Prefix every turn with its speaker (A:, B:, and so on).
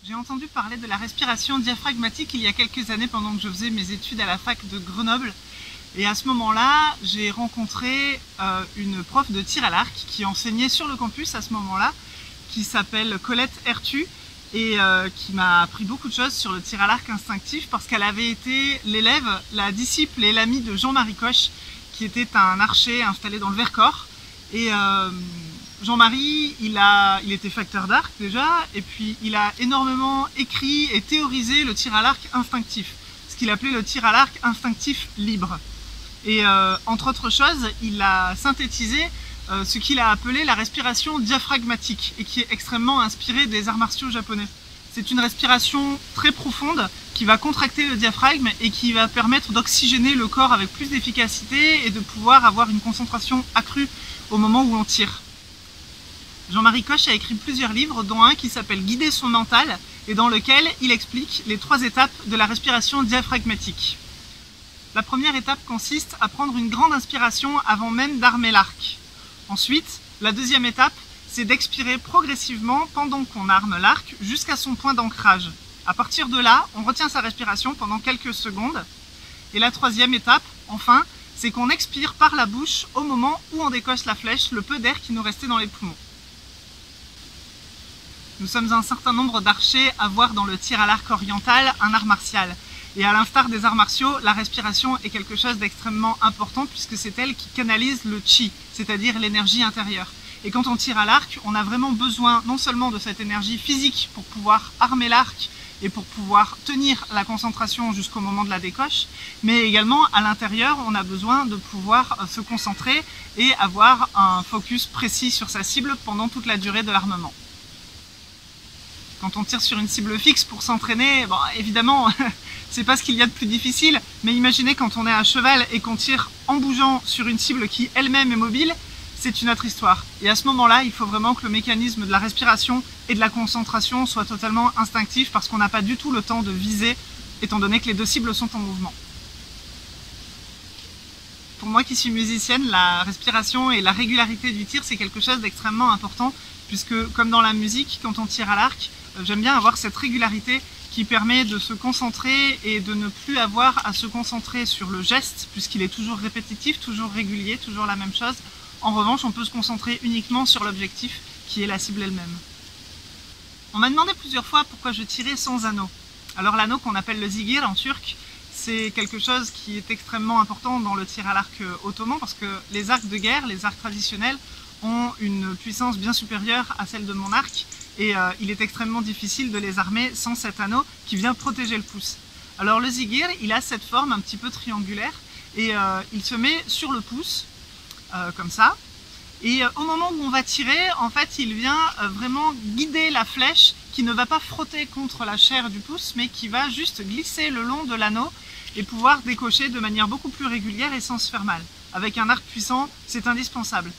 A: J'ai entendu parler de la respiration diaphragmatique il y a quelques années pendant que je faisais mes études à la fac de Grenoble. Et à ce moment-là, j'ai rencontré une prof de tir à l'arc qui enseignait sur le campus à ce moment-là, qui s'appelle Colette Ertu et qui m'a appris beaucoup de choses sur le tir à l'arc instinctif parce qu'elle avait été l'élève, la disciple et l'amie de Jean-Marie Coche, qui était un archer installé dans le Vercors. Et Jean-Marie, il était facteur d'arc déjà, et puis il a énormément écrit et théorisé le tir à l'arc instinctif, ce qu'il appelait le tir à l'arc instinctif libre. Et entre autres choses, il a synthétisé ce qu'il a appelé la respiration diaphragmatique, et qui est extrêmement inspirée des arts martiaux japonais. C'est une respiration très profonde qui va contracter le diaphragme et qui va permettre d'oxygéner le corps avec plus d'efficacité et de pouvoir avoir une concentration accrue au moment où on tire. Jean-Marie Coche a écrit plusieurs livres, dont un qui s'appelle Guider son mental, et dans lequel il explique les 3 étapes de la respiration diaphragmatique. La première étape consiste à prendre une grande inspiration avant même d'armer l'arc. Ensuite, la deuxième étape, c'est d'expirer progressivement pendant qu'on arme l'arc jusqu'à son point d'ancrage. À partir de là, on retient sa respiration pendant quelques secondes. Et la troisième étape, enfin, c'est qu'on expire par la bouche au moment où on décoche la flèche, le peu d'air qui nous restait dans les poumons. Nous sommes un certain nombre d'archers à voir dans le tir à l'arc oriental un art martial. Et à l'instar des arts martiaux, la respiration est quelque chose d'extrêmement important puisque c'est elle qui canalise le chi, c'est-à-dire l'énergie intérieure. Et quand on tire à l'arc, on a vraiment besoin non seulement de cette énergie physique pour pouvoir armer l'arc et pour pouvoir tenir la concentration jusqu'au moment de la décoche, mais également à l'intérieur, on a besoin de pouvoir se concentrer et avoir un focus précis sur sa cible pendant toute la durée de l'armement. Quand on tire sur une cible fixe pour s'entraîner, bon, évidemment, c'est pas ce qu'il y a de plus difficile, mais imaginez quand on est à cheval et qu'on tire en bougeant sur une cible qui elle-même est mobile, c'est une autre histoire. Et à ce moment-là, il faut vraiment que le mécanisme de la respiration et de la concentration soit totalement instinctif parce qu'on n'a pas du tout le temps de viser, étant donné que les 2 cibles sont en mouvement. Pour moi qui suis musicienne, la respiration et la régularité du tir, c'est quelque chose d'extrêmement important, puisque comme dans la musique, quand on tire à l'arc, j'aime bien avoir cette régularité qui permet de se concentrer et de ne plus avoir à se concentrer sur le geste, puisqu'il est toujours répétitif, toujours régulier, toujours la même chose. En revanche, on peut se concentrer uniquement sur l'objectif, qui est la cible elle-même. On m'a demandé plusieurs fois pourquoi je tirais sans anneau. Alors l'anneau qu'on appelle le zigir en turc, c'est quelque chose qui est extrêmement important dans le tir à l'arc ottoman, parce que les arcs de guerre, les arcs traditionnels, ont une puissance bien supérieure à celle de mon arc, et il est extrêmement difficile de les armer sans cet anneau qui vient protéger le pouce. Alors le zigir, il a cette forme un petit peu triangulaire, et il se met sur le pouce, comme ça, et au moment où on va tirer, en fait, il vient vraiment guider la flèche qui ne va pas frotter contre la chair du pouce, mais qui va juste glisser le long de l'anneau et pouvoir décocher de manière beaucoup plus régulière et sans se faire mal. Avec un arc puissant, c'est indispensable.